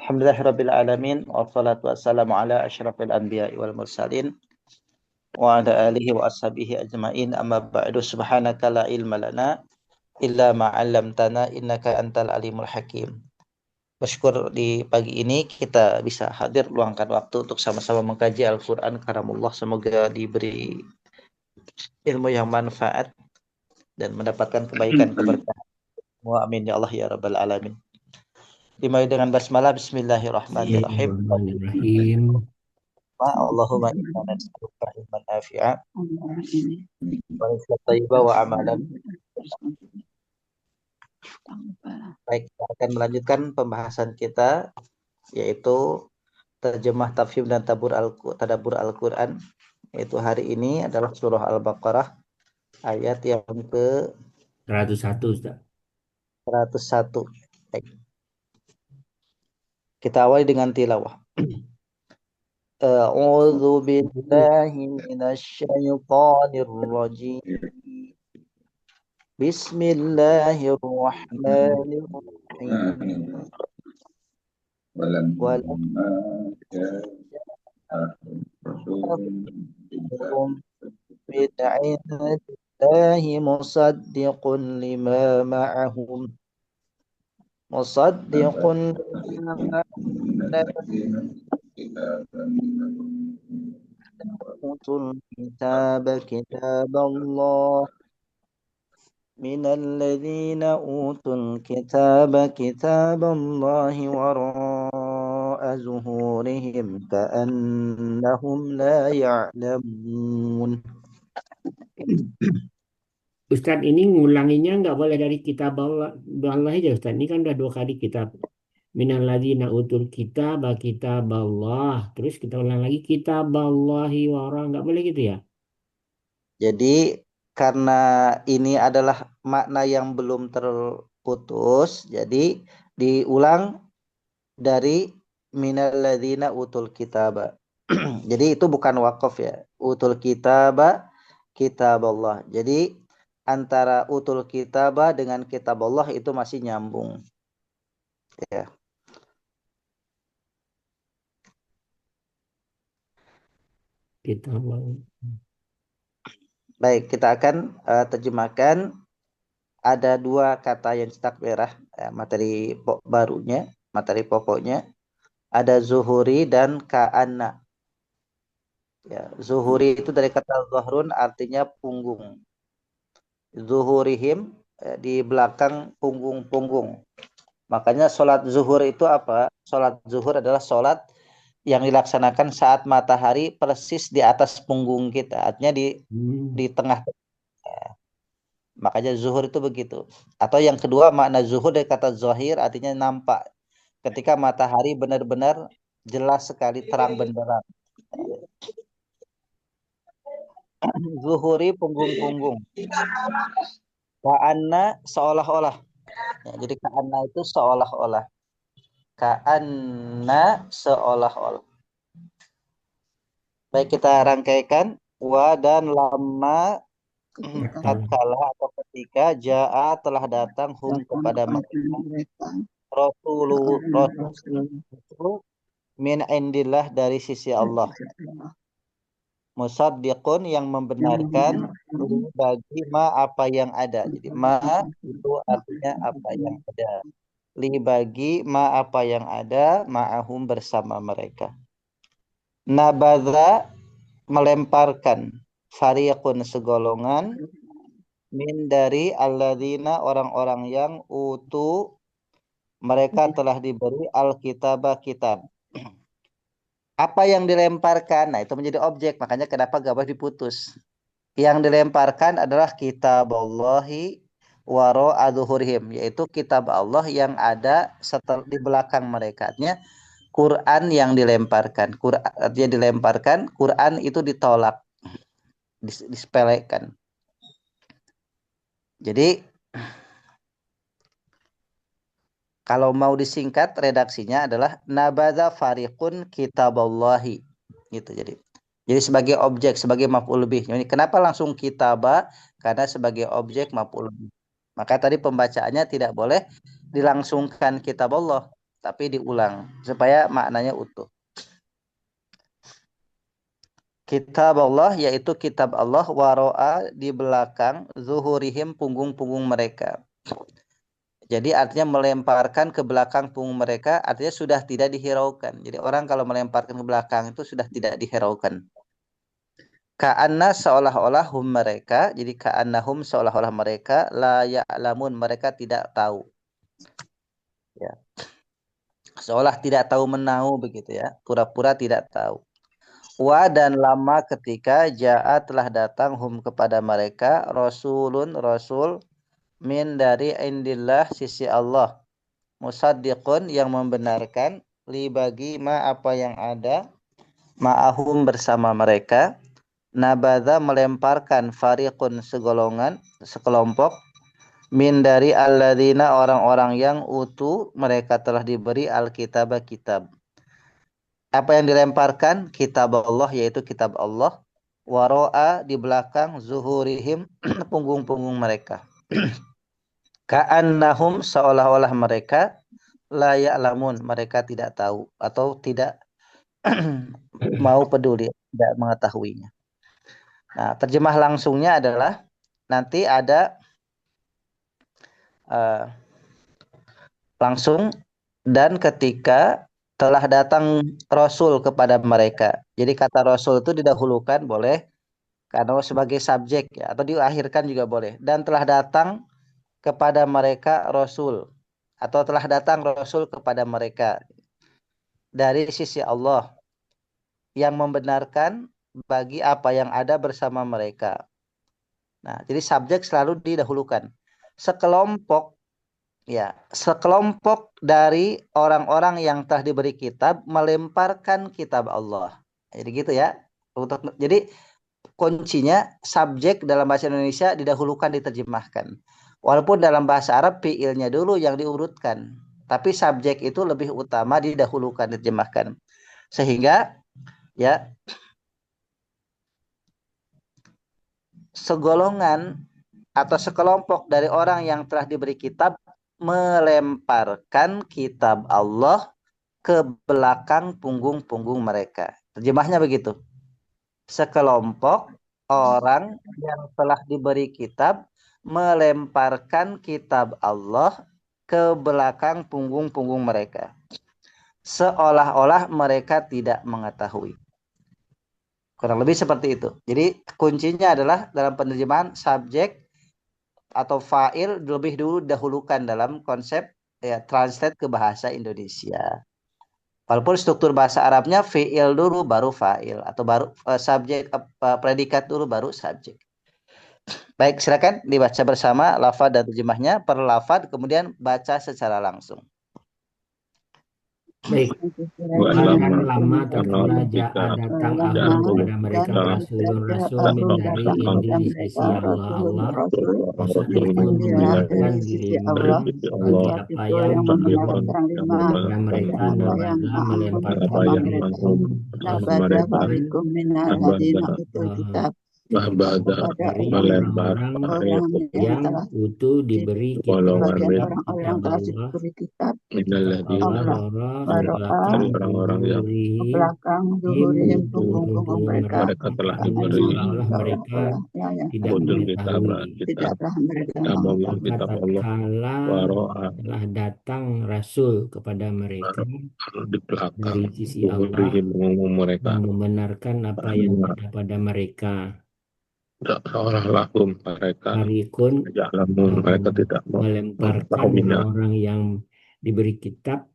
Alhamdulillahirabbil alamin wassalatu wassalamu ala asyrafil anbiya'i wal mursalin wa ala alihi wa ashabihi ajmain amma ba'du subhanaka la ilma lana illa ma 'allamtana innaka antal alimul hakim. Bersyukur di pagi ini kita bisa hadir luangkan waktu untuk sama-sama mengkaji Al-Qur'an karamullah, semoga diberi ilmu yang manfaat dan mendapatkan kebaikan keberkahan. Wa amin ya Allah ya rabbal alamin. Dimulai dengan basmalah bismillahirrahmanirrahim. Bismillahirrahmanirrahim. Allahumma inna nas'aluka ilman nafi'a wa rizqan thayyiban wa amalan. Baik, kita akan melanjutkan pembahasan kita yaitu terjemah tafhim dan tadabbur Al-Qur'an, yaitu hari ini adalah surah Al-Baqarah ayat yang ke 101, Ustaz. 101. Baik. Kita awali dengan tilawah. A'udzu billahi minasy syaithanir rajim. Bismillahirrahmanirrahim. Walamma min 'indillahi musaddiqun lima ma'ahum utul kitaballah من الذين أوتوا الكتاب كتاب الله وراء ظهورهم كأنهم لا يعلمون. Ustadz, ini ngulanginya nggak boleh dari kitab Allah aja, Ustadz. Ini kan udah 2 kali kitab. Minal ladzina utul kitab Allah. Terus kita ulang lagi kitaballahi wara. Nggak boleh gitu ya? Jadi karena ini adalah makna yang belum terputus, jadi diulang dari minal ladzina utul kitaba. Jadi itu bukan waqaf ya. Utul kitaba kitaballah. Jadi antara utul kitaba dengan kitaballah itu masih nyambung. Ya. Kitaballah. Baik, kita akan terjemahkan. Ada 2 kata yang cetak merah, materi barunya, materi pokoknya. Ada zuhuri dan ka'anna. Ya, zuhuri itu dari kata zahrun, artinya punggung. Zuhurihim, di belakang punggung-punggung. Makanya sholat zuhur itu apa? Sholat zuhur adalah sholat yang dilaksanakan saat matahari persis di atas punggung kita. Artinya di tengah. Makanya zuhur itu begitu. Atau yang kedua, makna zuhur dari kata zahir artinya nampak. Ketika matahari benar-benar jelas sekali, terang benderang. Zuhuri punggung-punggung. Ka'anna seolah-olah. Ya, jadi ka'anna itu seolah-olah. Ka'anna seolah-olah. Baik, kita rangkaikan. Wa dan lama tatkala atau ketika ja'a telah datang hum kepada mereka Rasul min indillah dari sisi Allah. Musaddiqun yang membenarkan bagi ma apa yang ada. Jadi ma itu artinya apa yang ada. Li bagi ma apa yang ada ma'ahum bersama mereka. Nabadha melemparkan fariqun segolongan min dari alladzina orang-orang yang mereka telah diberi alkitabah kitab. Apa yang dilemparkan? Nah, itu menjadi objek. Makanya kenapa gak boleh diputus. Yang dilemparkan adalah kitaballahi waro adzuhurihim, yaitu kitab Allah yang ada setelah di belakang mereka. Artinya Quran yang dilemparkan. Quran artinya dilemparkan, Quran itu ditolak, disepelekan. Jadi kalau mau disingkat redaksinya adalah nabadza fariqun kitaballahi gitu. Jadi sebagai objek, sebagai maf'ul bih. Ini kenapa langsung kitaba? Karena sebagai objek maf'ul bih. Maka tadi pembacaannya tidak boleh dilangsungkan kitaballah, tapi diulang supaya maknanya utuh. Kitab Allah yaitu kitab Allah, waro'a di belakang, zuhurihim punggung-punggung mereka. Jadi artinya melemparkan ke belakang punggung mereka, artinya sudah tidak dihiraukan. Jadi orang kalau melemparkan ke belakang itu sudah tidak dihiraukan. Ka'anna seolah-olah hum mereka, jadi ka'annahum seolah-olah mereka, la ya'lamun mereka tidak tahu. Ya. Seolah tidak tahu menahu begitu ya, pura-pura tidak tahu. Wa dan lama ketika ja'a telah datang hum kepada mereka rasulun rasul min dari indillah sisi Allah, musaddiqun yang membenarkan, li bagi ma apa yang ada, ma'ahum bersama mereka, nabadha melemparkan, fariqun segolongan sekelompok, min dari alladzina orang-orang yang utu mereka telah diberi alkitab kitab. Apa yang dilemparkan? Kitab Allah yaitu kitab Allah, waro'a di belakang, zuhurihim punggung-punggung mereka. Ka'annahum seolah-olah mereka la ya'lamun mereka tidak tahu atau tidak mau peduli, tidak mengetahuinya. Nah, terjemah langsungnya adalah nanti ada langsung dan ketika telah datang Rasul kepada mereka. Jadi kata Rasul itu didahulukan boleh karena sebagai subjek ya, atau diakhirkan juga boleh. Dan telah datang kepada mereka Rasul atau telah datang Rasul kepada mereka dari sisi Allah yang membenarkan bagi apa yang ada bersama mereka. Nah, jadi subjek selalu didahulukan. Sekelompok sekelompok dari orang-orang yang telah diberi kitab melemparkan kitab Allah. Jadi gitu ya. Jadi kuncinya subjek dalam bahasa Indonesia didahulukan diterjemahkan. Walaupun dalam bahasa Arab fiilnya dulu yang diurutkan, tapi subjek itu lebih utama didahulukan diterjemahkan. Sehingga ya segolongan atau sekelompok dari orang yang telah diberi kitab melemparkan kitab Allah ke belakang punggung-punggung mereka. Terjemahnya begitu. Sekelompok orang yang telah diberi kitab melemparkan kitab Allah ke belakang punggung-punggung mereka. Seolah-olah mereka tidak mengetahui. Kurang lebih seperti itu. Jadi kuncinya adalah dalam penerjemahan subjek atau fa'il lebih dulu dahulukan dalam konsep ya translate ke bahasa Indonesia. Walaupun struktur bahasa Arabnya fi'il dulu baru fa'il atau baru subjek predikat dulu baru subjek. Baik, silakan dibaca bersama lafaz dan terjemahnya per lafaz kemudian baca secara langsung. Baik, dan lama tatkala datang Ahmad kepada mereka rasulun-rasul min dari indi di sisi Allah musaddiqun membenarkan lima bagi apa yang kepada mereka nabala melemparkan dari orang-orang yang utuh diberi kitab orang-orang yang punggung mereka telah diberi mereka tidak mengetahui kitab Allah telah datang Rasul kepada mereka di belakang dari sisi Allah mereka membenarkan apa yang ada pada mereka. Seolah-olah mereka mereka tidak melemparkan orang yang diberi kitab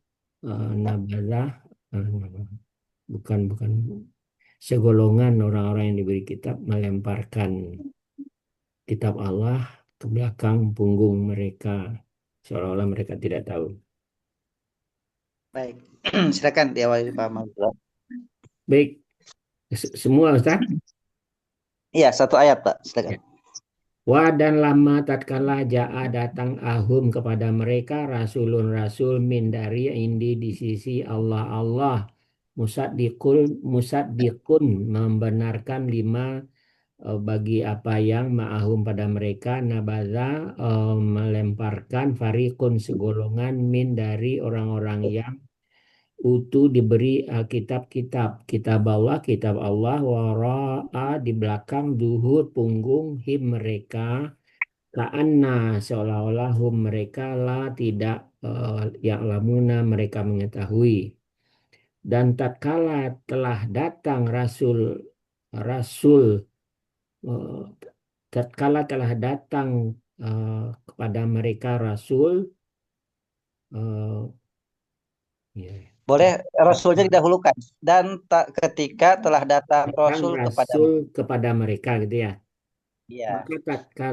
nabalah bukan segolongan orang-orang yang diberi kitab melemparkan kitab Allah ke belakang punggung mereka seolah-olah mereka tidak tahu. Baik, silakan diawali Pak Mazhar. Baik, semua Ustaz? Iya, satu ayat Pak, silakan. Wa dan lama tatkala ja'a datang ahum kepada mereka rasulun-rasul min dari indi di sisi Allah musaddiqun membenarkan lima bagi apa yang ma'ahum pada mereka nabaza melemparkan fariqun segolongan min dari orang-orang yang diberi kitab-kitab kitab Allah wara'a di belakang duhur punggung him mereka ka'anna seolah-olah hum mereka la tidak ya'lamuna mereka mengetahui. Dan tatkala telah datang Rasul eh, tatkala telah datang kepada mereka Rasul eh, ya, Boleh Rasulnya didahulukan. Dan ketika telah datang datang Rasul kepada Rasul kepada mereka gitu ya. Iya. Maka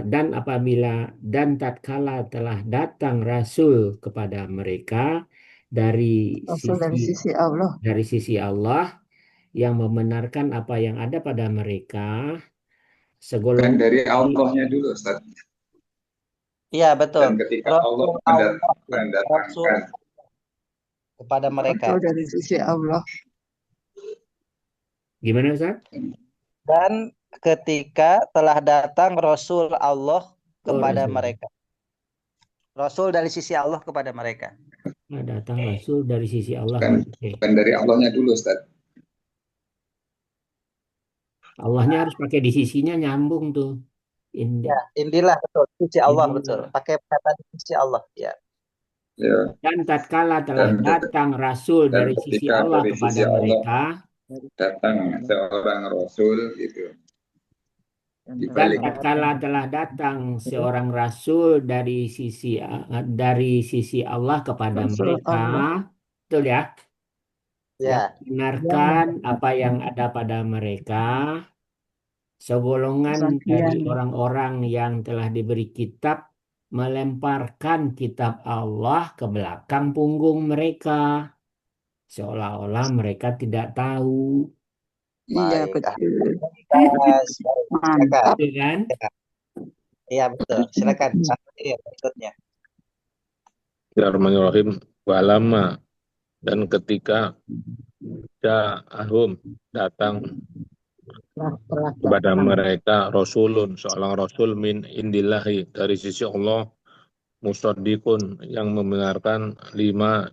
dan apabila dan tatkala telah datang Rasul kepada mereka dari Rasul sisi dari sisi Allah. Allah yang membenarkan apa yang ada pada mereka Dan segolongan dari Allahnya dulu, Ustaz. Iya, betul. Dan ketika Allah Rasul mendatangkan kepada mereka. Rasul dari sisi Allah. gimana Ustaz? Dan ketika telah datang Rasul Allah kepada Rasul. mereka. Rasul dari sisi Allah kepada mereka. Nah, datang Rasul dari sisi Allah. Oke. bukan dari Allahnya dulu, Ustaz. Allahnya harus pakai di sisinya nyambung tuh. Ya, indilah betul. Sisi Allah Indilah. betul. Pakai kata di sisi Allah. Ya. Ya. Dan tatkala telah datang Rasul dari sisi ketika Allah dari kepada sisi Allah mereka, datang seorang Rasul gitu. dan tatkala telah datang seorang Rasul dari sisi Allah kepada Rasul mereka, Allah. betul ya? Ya. Yang benarkan apa yang ada pada mereka, segolongan dari orang-orang yang telah diberi kitab melemparkan kitab Allah ke belakang punggung mereka, seolah-olah mereka tidak tahu. Iya, Baik. betul. Silakan. Betul kan? Iya, betul. Silakan. Iya, berikutnya. Bismillahirrahmanirrahim. Walama, dan ketika ja'ahum datang kepada mereka Rasulun seorang Rasul min indillahi dari sisi Allah musaddiqun yang membenarkan lima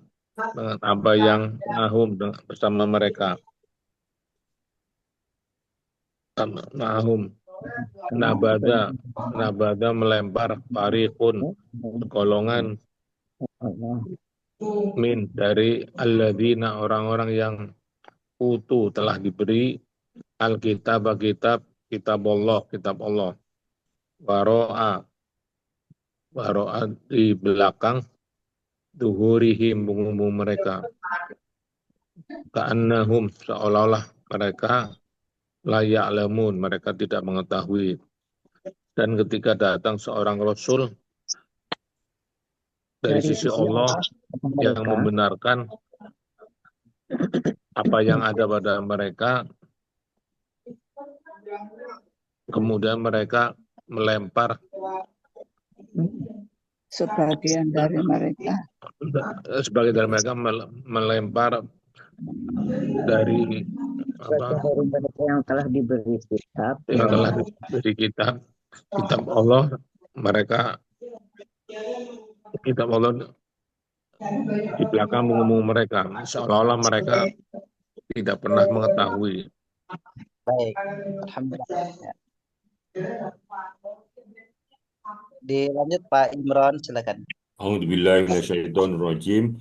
apa yang mahum bersama mereka mahum nabada melempar fariqun golongan min dari alladzina orang-orang yang telah diberi Alkitab kitab Allah waro'a di belakang duhurihim punggung mereka ka'annahum seolah-olah mereka layak lemun mereka tidak mengetahui. Dan ketika datang seorang Rasul dari sisi Allah yang membenarkan apa yang ada pada mereka, kemudian mereka melempar sebagian dari mereka melempar dari mereka yang telah diberi kitab kitab Allah, mereka kitab Allah di belakang punggung mereka, seolah-olah mereka tidak pernah mengetahui. Baik, alhamdulillah. Dilanjut Pak Imron, silakan. A'udzubillahiminasyaitonirrajim.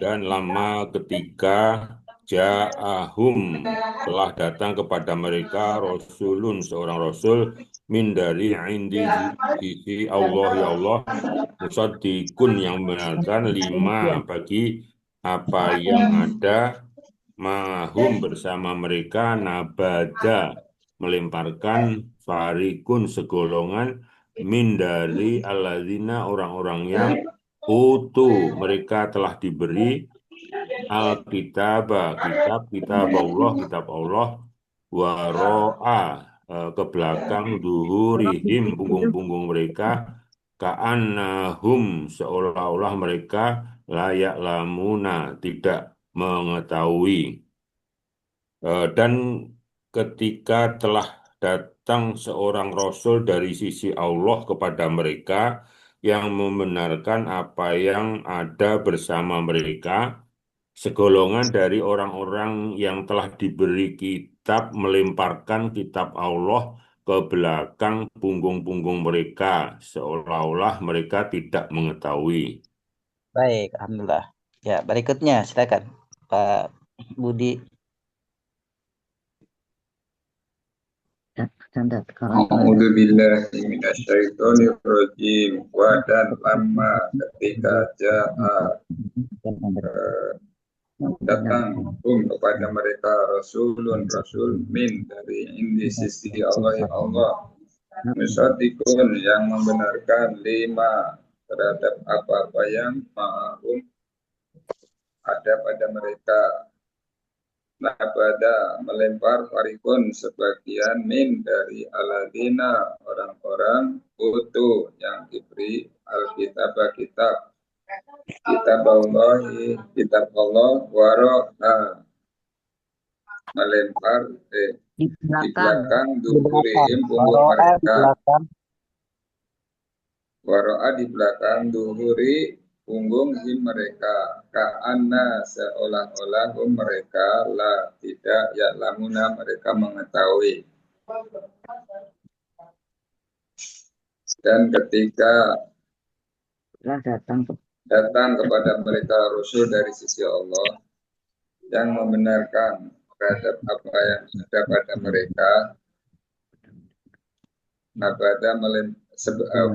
Dan lama ketika ja'ahum telah datang kepada mereka Rasulun seorang Rasul min dari indi sisi Allah ya Allah musaddiqun yang membenarkan lima bagi apa yang ada mahum bersama mereka nabada melemparkan farikun segolongan min dari alladzina orang-orang yang mereka telah diberi Alkitab kitab Allah waro'a ke belakang duhurihim punggung-punggung mereka ka'annahum seolah-olah mereka layak lamuna tidak mengetahui. Dan ketika telah datang seorang rasul dari sisi Allah kepada mereka yang membenarkan apa yang ada bersama mereka, segolongan dari orang-orang yang telah diberi kitab melemparkan kitab Allah ke belakang punggung-punggung mereka, seolah-olah mereka tidak mengetahui. Baik, alhamdulillah. Ya, berikutnya silakan Pak Budi. Dan tatkala telah A'udzu billahi minasyaitonir rajim. Wa dan lama ketika datang kepada mereka rasul min dari indi sisi Allah ya Allah, musaddiqun yang membenarkan lima terhadap apa-apa yang ma'hum ada pada mereka. Nabada melempar farikun sebagian min dari aladina orang-orang utuh yang diberi alkitab kitab Allah waro'a melempar di di belakang belakang duhurihim punggung mereka, waro'a di belakang duhuri punggung mereka, ka'anna seolah-olah mereka la tidak ya lamuna mereka mengetahui. Dan ketika telah datang kepada mereka rasul dari sisi Allah yang membenarkan terhadap apa yang ada pada mereka, nabada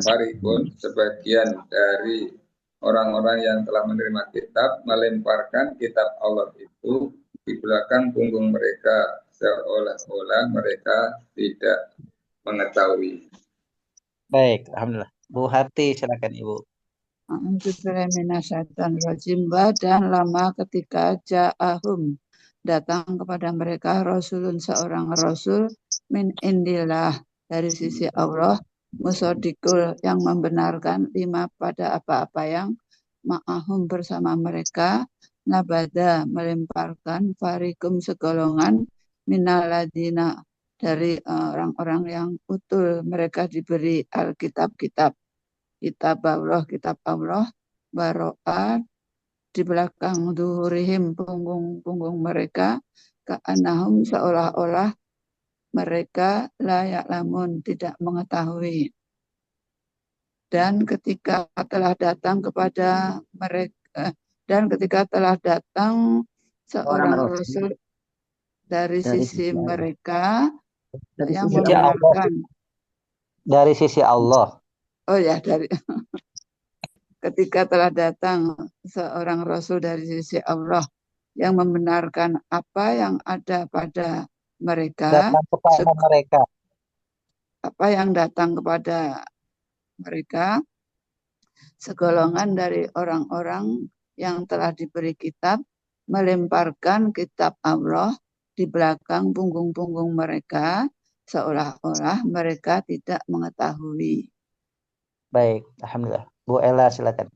farikun sebagian dari orang-orang yang telah menerima kitab melemparkan kitab Allah itu di belakang punggung mereka, seolah-olah mereka tidak mengetahui. Baik, alhamdulillah. Bu Harti, silakan Ibu. Rajim. Dan lama ketika ja'ahum datang kepada mereka rasulun seorang rasul min indillah dari sisi Allah, musaddiqul yang membenarkan lima pada apa-apa yang ma'ahum bersama mereka, nabada melemparkan farikum segolongan minaladina dari orang-orang yang utul mereka diberi alkitab kitab Allah, baro'at di belakang duhurihim punggung mereka, ka'anahum seolah-olah mereka layak lamun tidak mengetahui. Dan ketika telah datang kepada mereka, dan ketika telah datang seorang rasul dari sisi mereka yang membenarkan Dari sisi Allah. Oh ya, ketika telah datang seorang rasul dari sisi Allah yang membenarkan apa yang ada pada mereka, Datang kepada mereka. apa yang datang kepada mereka, segolongan dari orang-orang yang telah diberi kitab melemparkan kitab Allah di belakang punggung-punggung mereka, seolah-olah mereka tidak mengetahui. Baik, alhamdulillah. Bu Ella, silakan.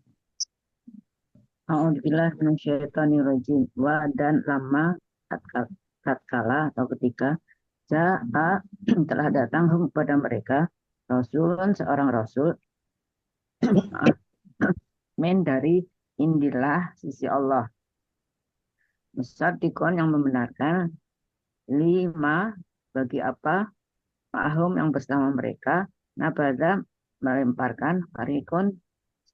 A'udzubillah minasyaitonirrajim. Wa dan lama tatkala atau ketika ja'a telah datang kepada mereka rasulun seorang rasul min dari indillah sisi Allah, musaddiqun yang membenarkan lima bagi apa ma'hum yang bersama mereka, nabada melemparkan farikun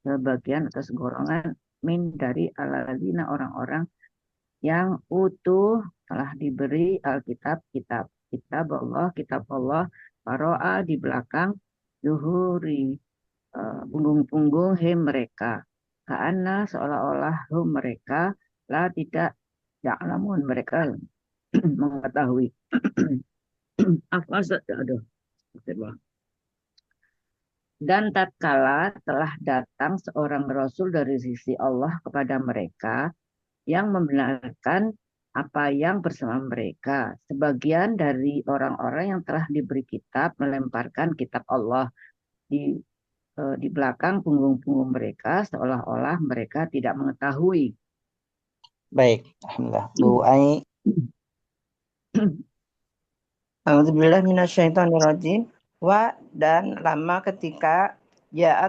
sebagian atau segolongan min dari aladina orang-orang yang utuh telah diberi alkitab kitab Allah, paroa di belakang zuhuri punggung-punggung mereka, karena seolah-olah mereka lah tidak ya'lamun mereka mengetahui. Dan tatkala telah datang seorang rasul dari sisi Allah kepada mereka yang membenarkan apa yang bersama mereka, sebagian dari orang-orang yang telah diberi kitab melemparkan kitab Allah di belakang punggung-punggung mereka, seolah-olah mereka tidak mengetahui. Baik, alhamdulillah. Bu Ai. A'udzubillahi minasyaitonirrajim. Wa dan lama ketika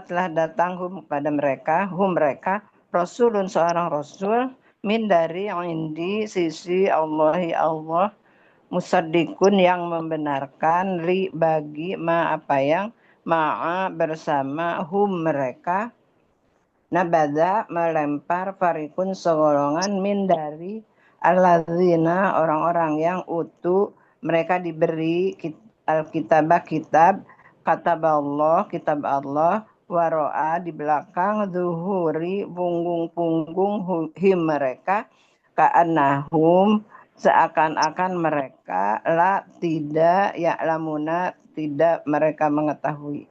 telah datang pada mereka mereka rasulun seorang rasul min dari indi sisi Allah musaddiqun yang membenarkan bagi apa yang ma'a bersama mereka nabada melempar farikun segolongan min dari alladzina orang-orang yang mereka diberi alkitabah kitab kitab Allah waro'a di belakang zuhuri punggung mereka ka'annahum seakan-akan mereka tidak lamuna tidak mereka mengetahui.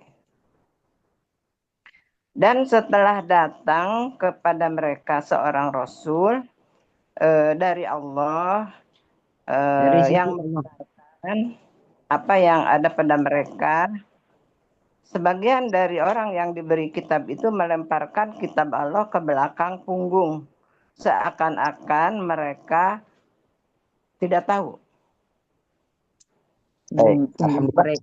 Dan setelah datang kepada mereka seorang rasul dari Allah yang mengatakan apa yang ada pada mereka, sebagian dari orang yang diberi kitab itu melemparkan kitab Allah ke belakang punggung, seakan-akan mereka tidak tahu. Baik, alhamdulillah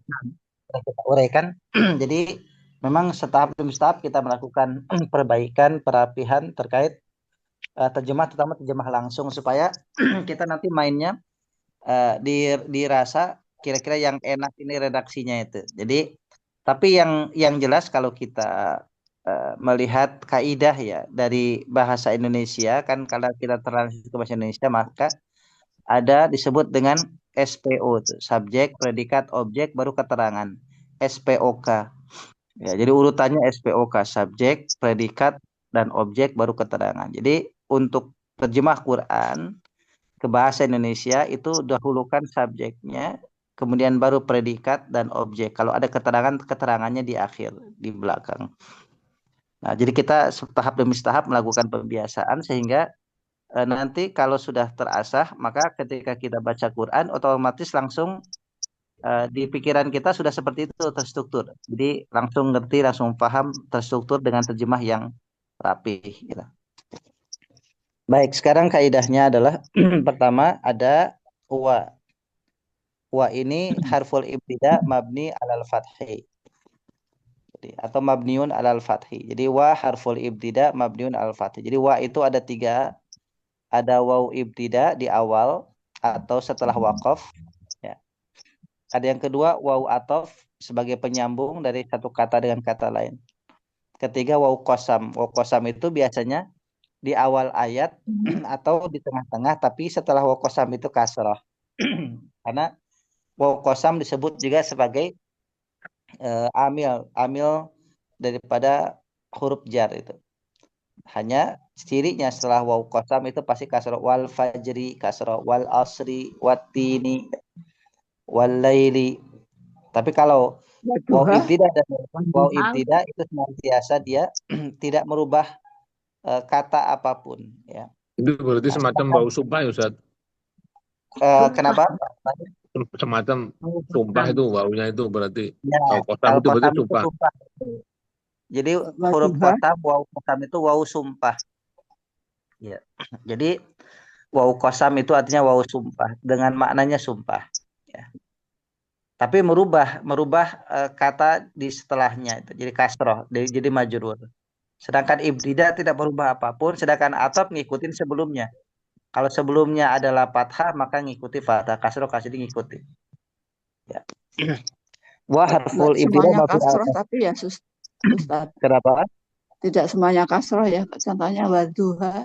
kita uraikan. Jadi memang setahap demi setahap kita melakukan perbaikan, perapihan terkait terjemah, terutama terjemah langsung supaya kita nanti mainnya dirasa kira-kira yang enak ini redaksinya itu. Jadi tapi yang jelas kalau kita melihat kaidah ya dari bahasa Indonesia kan, kalau kita translate ke bahasa Indonesia maka ada disebut dengan SPO, subjek, predikat, objek, baru keterangan. SPOK. Ya, jadi urutannya SPOK, subjek, predikat, dan objek, baru keterangan. Jadi untuk terjemah Quran ke bahasa Indonesia itu dahulukan subjeknya, kemudian baru predikat dan objek. Kalau ada keterangannya di akhir, di belakang. Nah, jadi kita tahap demi tahap melakukan pembiasaan sehingga nanti kalau sudah terasah, maka ketika kita baca Quran otomatis langsung di pikiran kita sudah seperti itu terstruktur. Jadi langsung ngerti, langsung paham, terstruktur dengan terjemah yang rapi. Gitu. Baik, sekarang kaidahnya adalah pertama ada wa. Wa ini harful ibtida mabni alal fathi. Jadi, atau mabniun alal fathi. Jadi wa harful ibtida mabniun alal fathi. Jadi wa itu ada 3. Ada waw ibtida di awal atau setelah waqaf. Ya. Ada yang kedua waw atof sebagai penyambung dari satu kata dengan kata lain. Ketiga waw qasam. Waw qasam itu biasanya di awal ayat atau di tengah-tengah, tapi setelah waw qasam itu kasrah. Karena waw qasam disebut juga sebagai amil daripada huruf jar itu. Hanya cirinya setelah waw qasam itu pasti kasrah, wal fajri kasrah, wal asri, wattini, wal laili. Tapi kalau waw ibtida dan waw ibtida itu senantiasa dia tidak merubah kata apapun, ya. Itu berarti semacam bau sumpah ya, Ustaz? Kenapa? Semacam sumpah itu baunya itu berarti. Ya, Qasam itu berarti sumpah. Jadi huruf qasam, waw qasam itu waw sumpah. Ya. Jadi waw qasam itu artinya waw sumpah dengan maknanya sumpah. Ya. Tapi merubah kata di setelahnya itu jadi kasroh, jadi majrur. Sedangkan ibtida tidak merubah apapun, sedangkan atop ngikutin sebelumnya. Kalau sebelumnya adalah fathah maka ngikuti fathah, kasroh kasih ngikuti. Ya. Wah harful ibtida semuanya kasroh tapi ya Ustaz. Kenapa? Tidak semuanya kasroh ya. Contohnya waduha.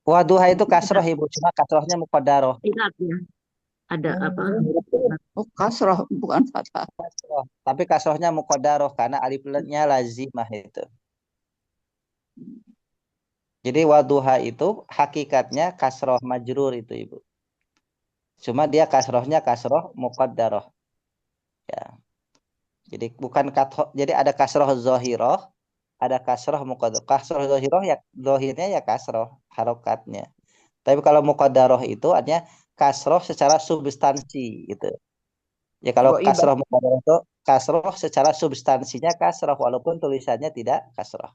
Waduha itu kasroh Ibu, cuma kasrohnya muqaddaroh. Ada apa? Oh, kasroh bukan fathah. Kasroh. Tapi kasrohnya muqaddaroh karena alifnya lazimah itu. Jadi waduha itu hakikatnya kasroh majrur itu Ibu. Cuma dia kasrohnya kasroh muqaddaroh. Ya. Jadi bukan jadi ada kasroh zohiroh, ada kasroh muqaddaroh. Kasroh zohiroh ya zohirnya ya kasroh harokatnya. Tapi kalau muqaddaroh itu artinya kasroh secara substansi gitu. Ya kalau kasroh muqaddaroh itu kasroh secara substansinya kasroh walaupun tulisannya tidak kasroh.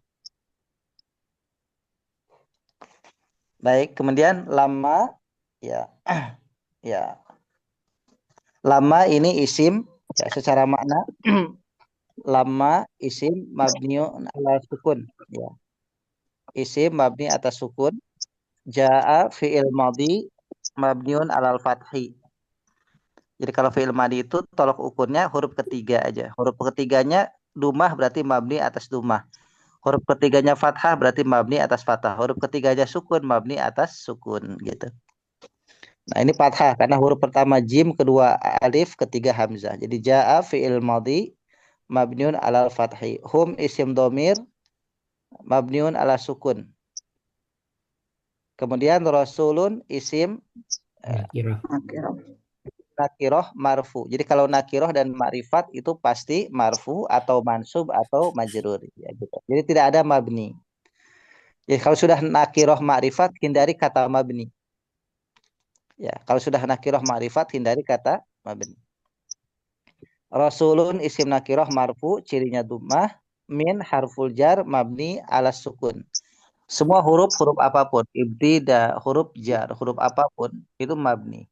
Baik, kemudian lama ya ya Lama ini isim ya, secara makna lama isim mabniun ala sukun ya. Isim mabni atas sukun. Jaa fi'il madhi mabniun alal fathi. Jadi kalau fi'il madhi itu tolok ukurnya huruf ketiga aja. Huruf ketiganya dumah berarti mabni atas dumah. Huruf ketiganya fathah berarti mabni atas fathah. Huruf ketiganya sukun mabni atas sukun gitu. Nah, ini fathah karena huruf pertama jim, kedua alif, ketiga hamzah. Jadi jaa fi'il madhi mabniun alal fathi. Hum isim domir mabniun ala sukun. Kemudian rasulun isim Nakirah. nakiroh marfu. Jadi kalau nakiroh dan ma'rifat itu pasti marfu atau mansub atau majrur ya gitu. Jadi tidak ada mabni. Jadi kalau sudah nakiroh ma'rifat hindari kata mabni. Ya, kalau sudah nakiroh ma'rifat hindari kata mabni. Rasulun isim nakiroh marfu cirinya dhammah, min harful jar mabni ala sukun. Semua huruf apapun, ibtida, huruf jar, huruf apapun itu mabni.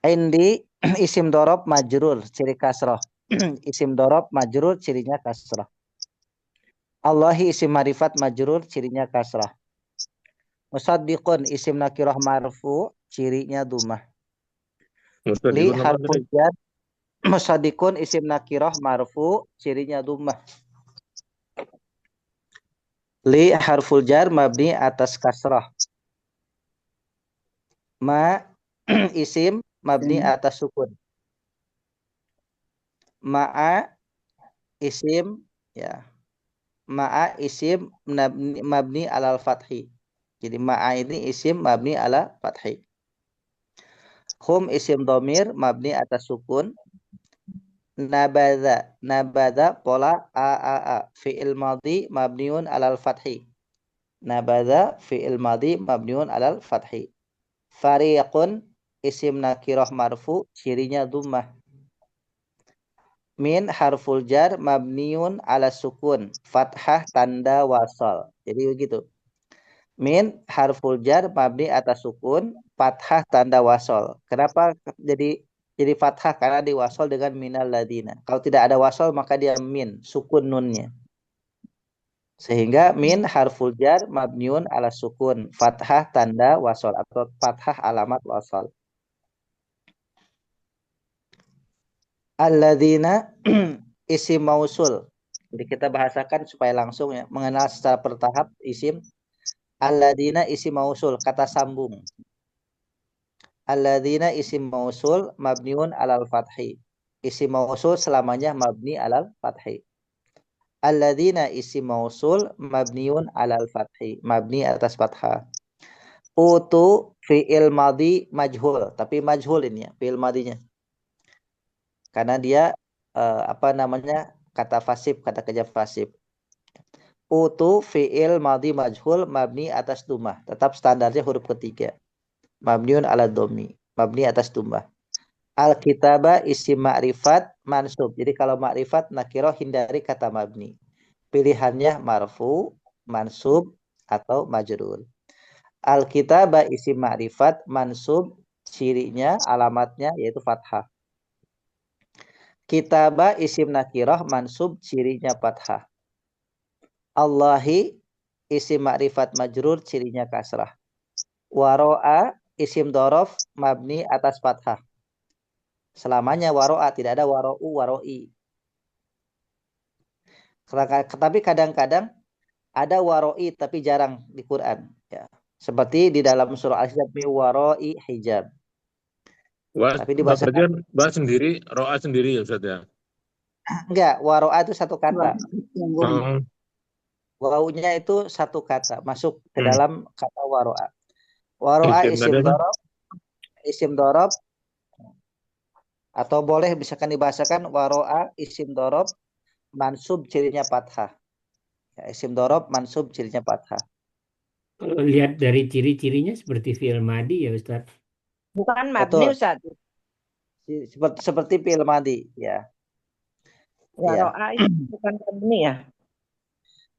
Indi isim dorob majrur ciri kasroh. Isim dorob majrur cirinya kasroh. Allahi isim marifat majrur cirinya kasroh. Musaddiqun isim nakirah marfu cirinya dhammah. Li Mustadiqun apa harful tadi? jar. Musaddiqun isim nakirah marfu cirinya dhammah. Li harful jar mabni atas kasrah. Ma isim mabni atas sukun. Ma'a isim ya. Ma'a isim mabni alal fathi. Jadi ma'a ini isim mabni ala fathi. Hum isim domir mabni atas sukun. Nabadha pola a fi'il madhi mabniun alal fathi. Nabadha fi'il madhi mabniun alal fathi. Fariqun isim nakirah marfu cirinya dhammah. Min harful jar mabniun ala sukun fathah tanda wasal. Jadi begitu. Min harful jar mabni atas sukun fathah tanda wasal. Kenapa jadi fathah? Karena diwasal dengan minal ladina. Kalau tidak ada wasal maka dia min, sukun nunnya. Sehingga min harful jar mabniun ala sukun fathah tanda wasal atau fathah alamat wasal. Alladzina isim mausul. Jadi kita bahasakan supaya langsung ya, mengenal secara bertahap isim. Alladzina isim mausul, kata sambung. Alladzina isim mausul mabniun alal fathi. Isim mausul selamanya mabni alal fathi. Alladzina isim mausul mabniun alal fathi, mabni atas fathah. Utu fi'il madhi majhul, tapi majhul ini ya, fi'il madhinya. Karena dia kata fasib, kata kerja fasib. Utu fi'il madhi majhul mabni atas dumah. Tetap standarnya huruf ketiga. Mabniun ala domi. Mabni atas dumah. Al-kitaba isim ma'rifat mansub. Jadi kalau ma'rifat nakiro hindari kata mabni. Pilihannya marfu, mansub, atau majrur. Al-kitaba isim ma'rifat mansub. Cirinya, alamatnya yaitu fathah. Kitaba isim nakirah mansub cirinya fathah. Allahi isim ma'rifat majrur cirinya kasrah. Waro'a isim dorof mabni atas fathah. Selamanya waro'a, tidak ada waro'u, waro'i. Tapi kadang-kadang ada waro'i tapi jarang di Quran. Ya. Seperti di dalam surah Al-Hijab, waro'i hijab. Tapi dibahasakan bahas sendiri, ro'a sendiri ya Ustaz ya? Enggak, waro'a itu satu kata. Oh. Wawunya itu satu kata, masuk ke dalam kata waro'a. Waro'a isim dorob, atau boleh misalkan dibahasakan waro'a isim dorob mansub cirinya fathah. Ya, isim dorob mansub cirinya fathah. Kalau lihat dari ciri-cirinya seperti fi'il madhi ya Ustaz. Bukan mabni Ustaz. Seperti fi'il madhi ya. Waro'a itu bukan mabni ya.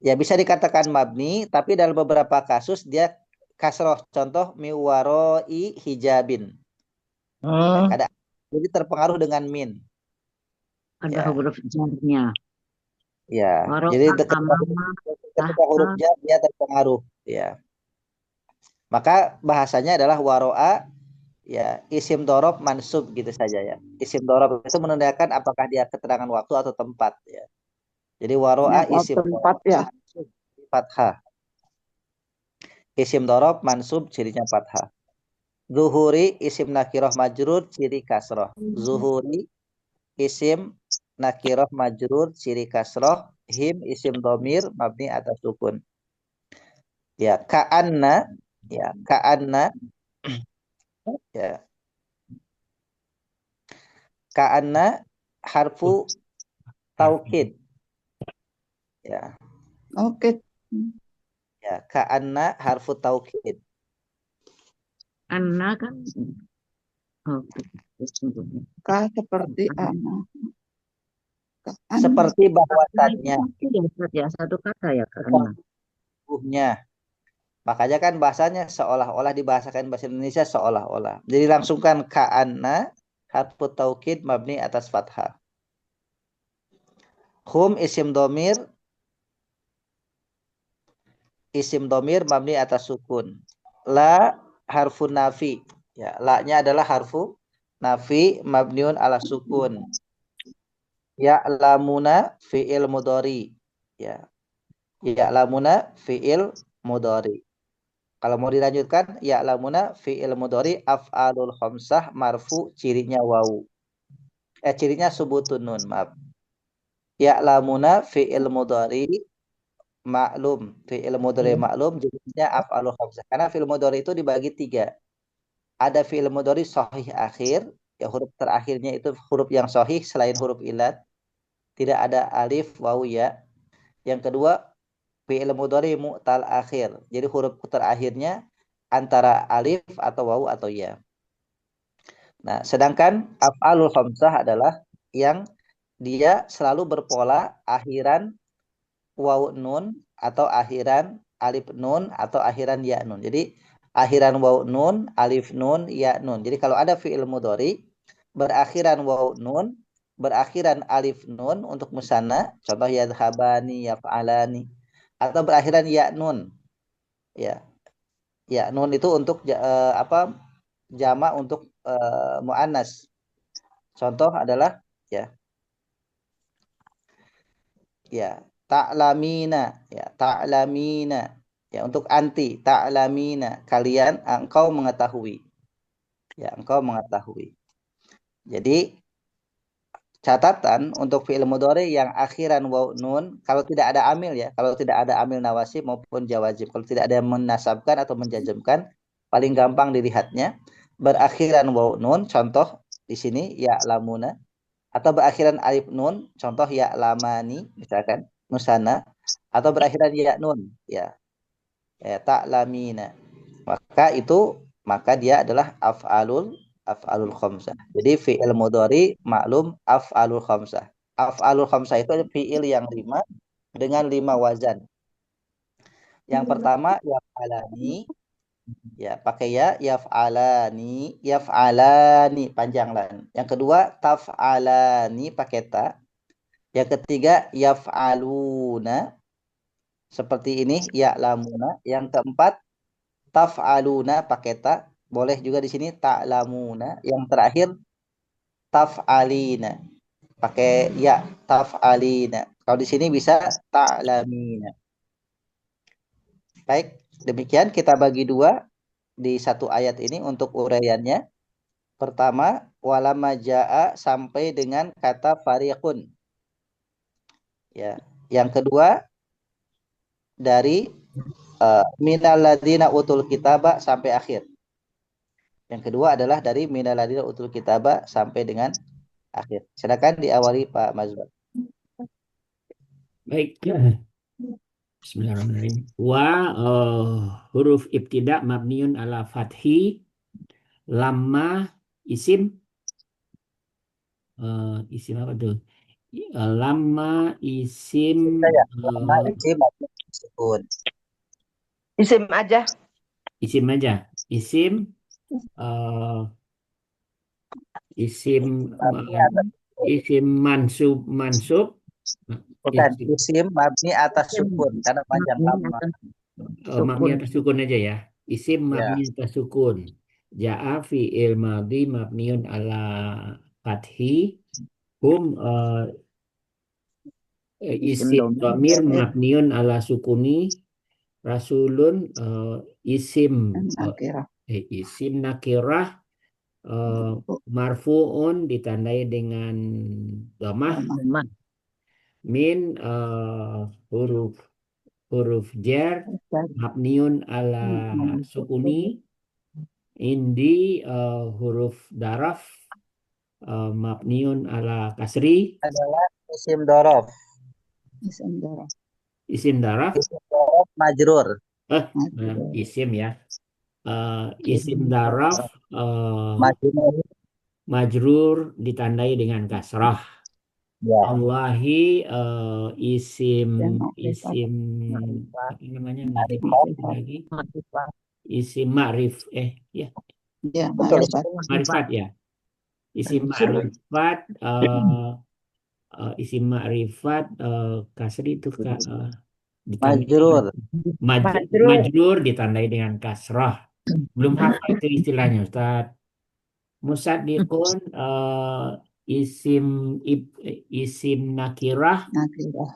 Ya bisa dikatakan mabni, tapi dalam beberapa kasus dia kasroh. Contoh miwaroi hijabin. Kadang Jadi terpengaruh dengan min. Ada Ya. huruf jarnya. Ya. Waro'a Jadi ketika huruf tahta. jar dia terpengaruh. Ya. Maka bahasanya adalah waro'a, ya, isim dorob mansub gitu saja ya. Isim dorob itu menandakan apakah dia keterangan waktu atau tempat ya. Jadi waro'a Ya, isim tempat dorob ya. mansub fathah. Isim dorob mansub cirinya fathah. Zuhuri isim nakiroh majrur ciri kasroh. Zuhuri isim nakiroh majrur ciri kasroh. Him isim domir mabni atas sukun. Ya, ka'anna, ya, ka'anna, ya, ka'anna harfu taukid. Ya, Oke. ya, ka'anna harfu taukid. Anna kan. Ka seperti anak. Seperti bahwasannya. Ya, satu kata ya karena. Makanya kan bahasanya seolah-olah dibahasakan bahasa Indonesia seolah-olah. Jadi langsungkan ka'anna harfu taukid mabni atas fathah. Hum isim domir mabni atas sukun. La harfu nafi. Ya, la-nya adalah harfu nafi mabniun ala sukun. Ya'lamuna fi'il mudhari. Ya. Ya'lamuna fi'il mudhari. Kalau mau dilanjutkan, ya'lamuna fi'il mudhari af'alul khamsah marfu cirinya wawu. Cirinya subutun nun, maaf. Ya'lamuna fi'il mudhari maklum. Fi'il mudhari maklum jenisnya af'alul khamsah. Karena fi'il mudhari itu dibagi 3. Ada fi'il mudhari sahih akhir, ya huruf terakhirnya itu huruf yang sahih selain huruf ilat. Tidak ada alif, wawu, ya. Yang kedua, fi'il mudhari mu'tal akhir. Jadi huruf terakhirnya antara alif atau wawu atau ya. Nah, sedangkan af'alul khamsah adalah yang dia selalu berpola akhiran wawu nun atau akhiran alif nun atau akhiran ya nun. Jadi akhiran wawu nun, alif nun, ya nun. Jadi kalau ada fi'il mudhari berakhiran wawu nun, berakhiran alif nun untuk musanna, contoh yadhhabani, yaf'alani, atau berakhiran ya nun. Ya. Ya nun itu untuk jamak untuk muannas. Contoh adalah ya ta'lamina, ya ta'lamina, ya untuk anti ta'lamina, kalian, engkau mengetahui, ya engkau mengetahui. Jadi catatan untuk fi'il mudhari yang akhiran waw nun, kalau tidak ada amil ya, kalau tidak ada amil nawasib maupun jawazim, kalau tidak ada yang menasabkan atau menjazmkan, paling gampang dilihatnya berakhiran waw nun, contoh di sini ya lamuna, atau berakhiran alif nun, contoh ya lamani, misalkan musana, atau berakhiran ya nun, ya ta'lamina. Maka dia adalah af'alul khamsah. Jadi fi'il mudhari maklum af'alul khamsah. Af'alul khamsah itu fi'il yang 5 dengan 5 wazan. Yang pertama yaf'alani, ya pakai ya, yaf'alani panjang lan. Yang kedua taf'alani pakai ta. Yang ketiga yaf'aluna seperti ini, ya'lamuna. Yang keempat taf'aluna pakai ta. Boleh juga di sini ta'lamuna. Yang terakhir taf'alina pakai ya, taf'alina. Kalau di sini bisa ta'lamina. Baik, demikian kita bagi 2 di satu ayat ini untuk uraiannya. Pertama, walama ja'a sampai dengan kata fariqun. Ya, yang kedua dari minal ladzina utul kitaba sampai akhir. Yang kedua adalah dari minal ladzina utul kitaba sampai dengan akhir. Silakan diawali Pak Mazhar. Baik. Bismillahirrahmanirrahim. Huruf ibtida mabniun ala fathi, lamma isim apa tuh? Lamma isim Isim aja. Isim aja. Isim Isim Mabni uh, atas isim mansub bukan isim isim mabni atas Isim sukun karena panjang mabni lama. atas mabni sukun. atas sukun aja ya. Isim mabni Ya, atas sukun. Ja'a fi'il madhi mabniun ala fathi. Hum Isim isim domir. dhamir mabniun ala sukuni. Rasulun isim Nakirah. isim nakirah marfuun ditandai dengan dhamah Domah. min huruf jar mabniun ala sukuni indi huruf daraf mabniun ala kasri adalah isim dorof. Isim dorof. isim daraf Isim dorof majrur. isim ya isim daraf Majrur. majrur ditandai dengan kasrah. Ya. Allahi isim Makrifat. apa namanya nanti lagi Makrifat. isim ma'rif ya Ya, Betul. makrifat. ma'rifat ya isim Isim ma'rifat isim ma'rifat kasri itu ditandai dengan majrur. majrur ditandai dengan kasrah. Belum hafal itu istilahnya Ustaz. Musaddiqun isim nakirah Nakirah.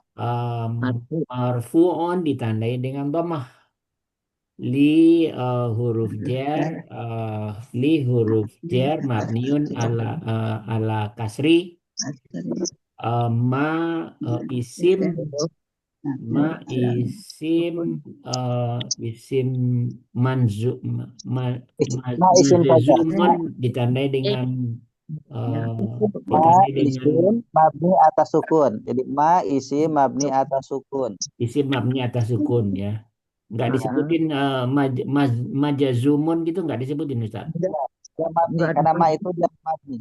marfu'un ditandai dengan dhammah. Li huruf jar mabniun ala kasri. Ma isim isim manzu isim saja. manzumun ditandai dengan Ma isim mabni atas sukun. Jadi ma isim mabni atas sukun. isim mabni atas sukun ya. Nggak disebutin majazumun gitu nggak disebutin Ustaz. Dia mabni karena ma itu dia mabni.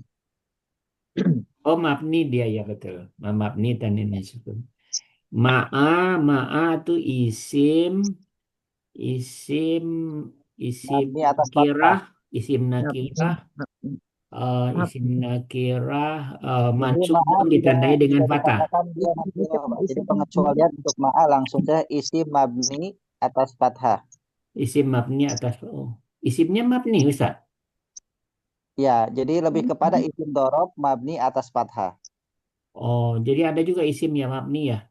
Oh mabni dia ya betul. Mabni dan ini sukun. Ma'a itu isim Mabni atas nakirah, fathah. isim nakirah, isim nakirah Jadi mansub ma'a ditandai dengan bisa fathah. dikatakan dia nakirah, Pak. Jadi pengecualian untuk ma'a langsung saja isim mabni atas fathah. Isim mabni atas isimnya mabni Ustaz. Ya, jadi lebih kepada isim dorob mabni atas fathah. Oh, jadi ada juga isim yang mabni ya.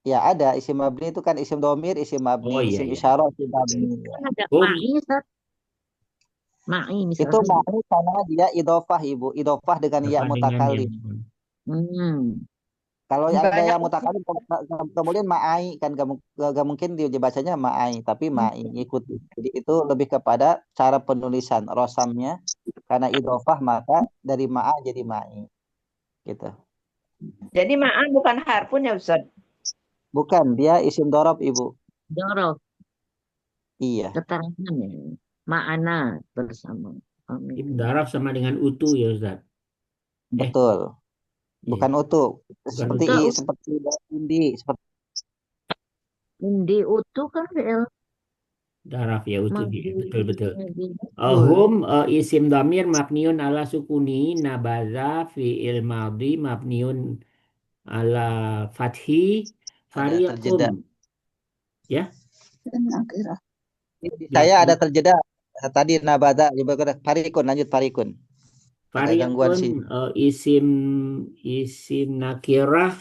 Ya, ada isim mabni itu kan isim domir, isim mabni, Oh iya isim iya. isyarah, isim mabni. Ya. Ada Oh, ma'i, Ustaz. Ma'i Itu misalnya. mabni karena dia idofah, Ibu. Idofah dengan ya apa dengan mutakalim. Kalau ada Banyak yang mutakalim kemudian ma'ai kan gak mungkin dibacanya ma'ai tapi ma'i ikuti. Jadi itu lebih kepada cara penulisan rosamnya karena idofah maka dari ma'a jadi ma'i gitu. Jadi ma'an bukan harfun ya Ustaz? Bukan, dia isim dorob Ibu. Dorof. Iya. Keterangan ya. Ma'ana bersama. daraf sama dengan utu ya Ustaz. Betul. Bukan utuh. Bukan Seperti utuh. seperti indi, seperti Indi utuh kan fi'il. daraf ya utu dia. Betul. Betul. Hum isim damir mabniun ala sukuni nabaza fi'il madhi mabniun ala fathi ada terjeda. fariqum. Ya. Nakirah. Saya ada terjeda tadi nabada juga farikun lanjut farikun. Agak gangguan sih. Isim nakirah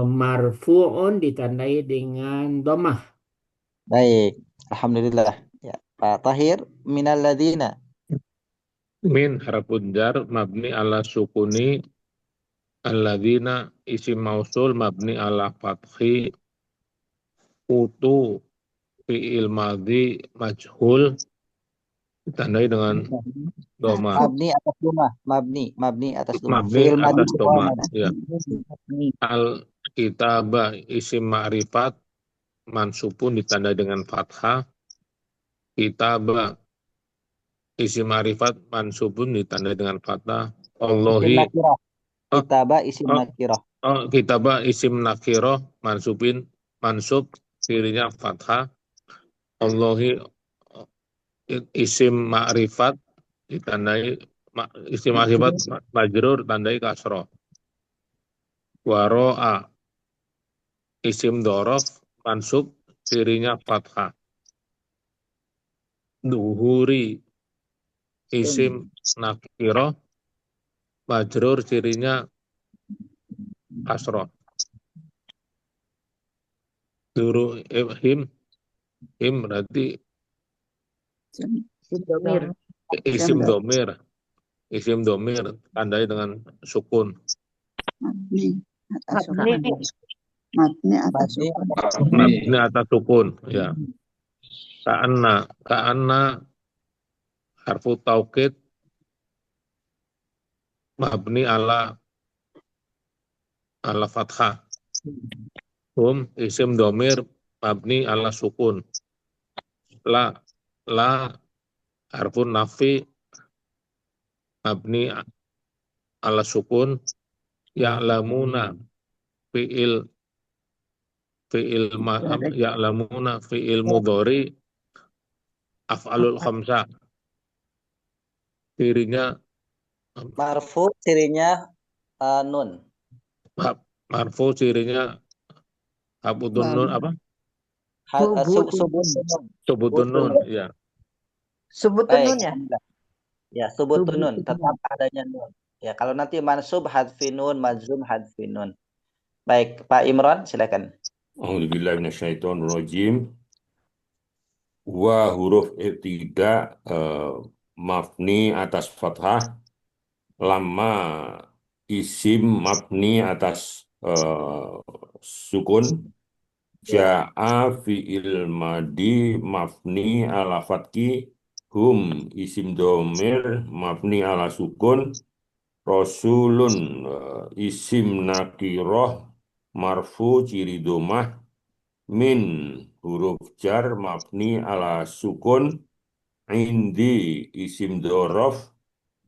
marfu'un ditandai dengan dhammah. Baik, alhamdulillah. Ya, Pak Tahir minal ladina. Min harfun jar mabni ala sukuni alladzina isim mausul mabni ala fathi utu fi'il madhi majhul ditandai dengan doma. Mabni atas doma, mabni atas doma. Mabni Fi'il madhi atas doma. Ya. Ini Al kitabah isim ma'rifat mansubun ditandai dengan fathah. Kitabah isim ma'rifat mansubun ditandai dengan fathah. isim Allahi nakirah. Kitabah isim nakirah. kitabah isim nakirah mansub dirinya fathah. Allahi isim ma'rifat ditandai Isim akibat majrur tandai kasroh. Waro'a isim dorof mansub cirinya fathah. Duhuri isim nakiroh majrur cirinya kasroh. Duru him berarti Domir. isim domir tandai dengan sukun. Mabni atas Mabni. sukun. Mabni atas Mabni sukun. Mabni atas sukun, ya. Ka'anna harfu taukid mabni ala fathah. Isim domir mabni ala sukun. La harfu nafi mabni ala sukun. Ya'lamuna fi'il ya'lamuna fi'il mudhari af'alul khamsah. Cirinya marfu cirinya nun. marfu cirinya habutun nun apa? Subutun nun, ya. Subutun nun ya? Ya, subutun nun, tetap adanya nun. Ya, kalau nanti mansub hadfi nun, majzum hadfi nun. Baik, Pak Imran, silakan. A'udzubillahi minasyaitonirrajim. Wa huruf ibtida mabni atas fathah, lamma isim mabni atas sukun, ja'a fi'il madi mabni ala fathi, hum isim domir mabni ala sukun, rasulun isim nakiroh marfu ciri domah, min huruf jar mabni ala sukun, indi isim dorof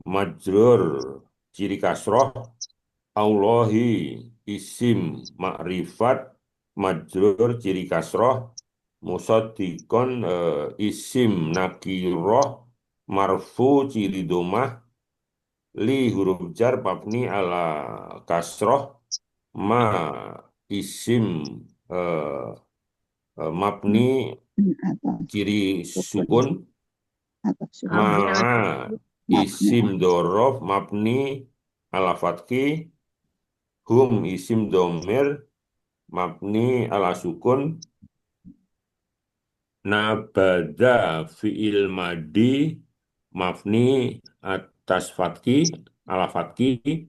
majrur ciri kasroh, Allahi isim makrifat majrur ciri kasroh, musaddiqon isim nakiroh marfu ciri domah, li huruf jar mabni ala kasroh, ma isim mabni ciri sukun, ma'a isim dorof mabni ala fathi, hum isim domir mabni ala sukun, nabada fi'il madi mabni atas fathi ala fathi,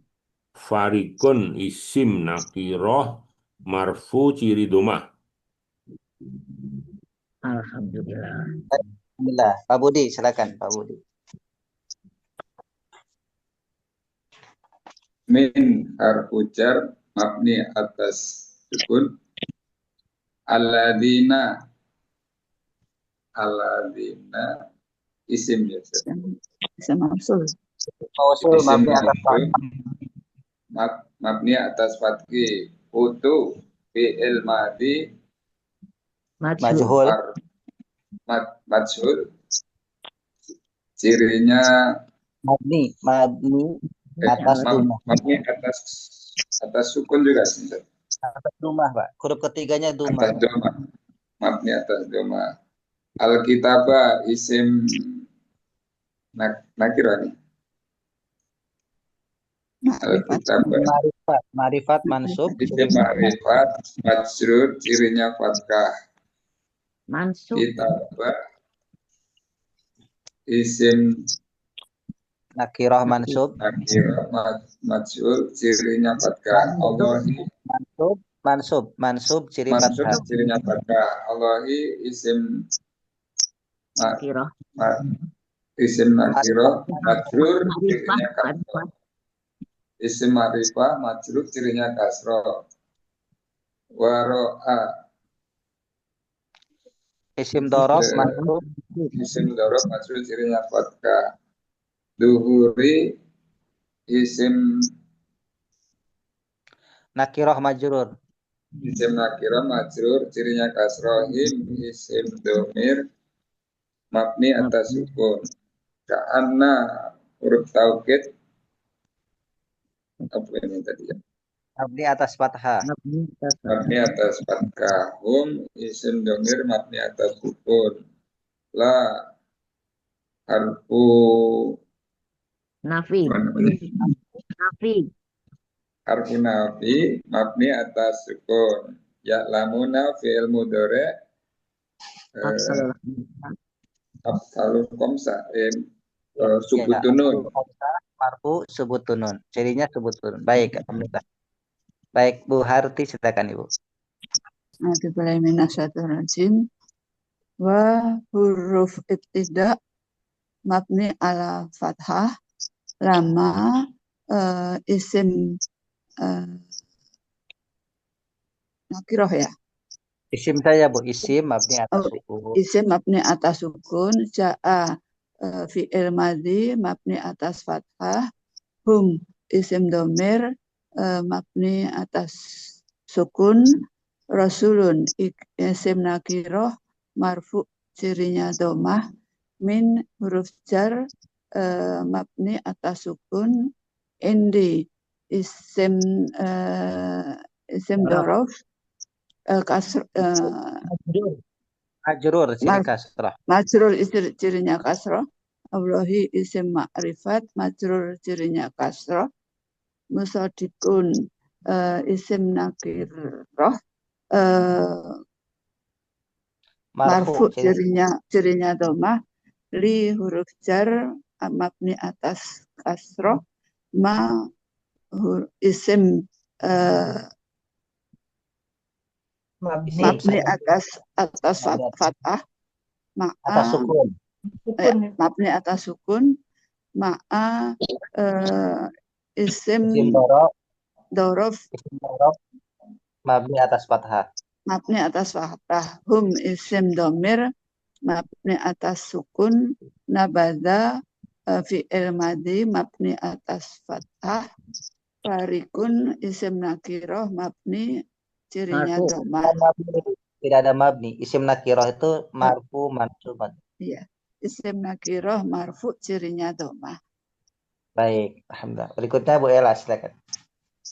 farikun isim nakiroh marfu ciri domah. Alhamdulillah. Alhamdulillah. Pak Budi, silakan Pak Budi. Min harfu jar mabni atas sukun, alladzina isim ya. Isim mausul. Isim mabni atas fathi, utu fi'il madi Majhul. majhul cirinya Mabni atas dumah. Mabni atas sukun juga sih. Atas dumah, Pak. Huruf ketiganya dumah. Atas dumah. Mabni atas dumah. Al-kitabah isim nakirah nih. Ma'rifat mansub. Isim ma'rifat majrur cirinya fathah. Mansub. Kitabah isim Nakirah mansub. nakirah majrur cirinya fathah. Allahi mansub ciri fathah. cirinya fathah. Allahi isim Nakirah. Isim nakirah majrur cirinya kasroh. Isim ma'rifah majrur cirinya kasroh. Waro'a isim dorof mansub. Isim dorof majrur cirinya fathah. Duhuri isim nakirah majrur. Isim nakirah majrur cirinya kasroh. Him isim domir mabni atas sukun. Ka'anna huruf taukid apa ini tadi ya? Mabni atas fathah. Mabni atas fathah. Hum isim domir mabni atas sukun. La harfu Nafi. harfu nafi mabni atas sukun. Ya lamuna fi'il mudhari afsalul komsa subutunun. Marfu subutunun. Cirinya subutunun. Baik, alhamdulillah. Baik, Bu Harti silakan Ibu. A'udzubillahi minasyaitonir rajim. Wa huruf ibtida mabni ala fathah lama isim nakiroh ya. Isim saya Bu, isim mabni atas sukun. Isim mabni atas sukun, ja'a fi'il madhi mabni atas fathah, hum isim domir mabni atas sukun, rasulun isim nakiroh marfu cirinya domah, min huruf jar mabni atas sukun, indi isim dorof Majrur ciri kasrah. Majrur cirinya kasrah. Allahi isim ma'rifat, majrur cirinya kasrah. Musadikun isim nakiroh, marfu cirinya domah. Li huruf jar mabni atas kasrah. Ma isim mabni atas fathah. Atas sukun. Mabni atas sukun. Ma'a isim dorof mabni atas fathah. Mabni atas fathah. Hum isim domir mabni atas sukun. Nabada fi'il madhi mabni atas fathah. Farikun isim nakiroh mabni cirinya domah. Tidak ada mabni. Isim nakiroh itu marfu mansub. Iya. Isim nakiroh marfu cirinya domah. Baik, alhamdulillah. Berikutnya Bu Ella silakan.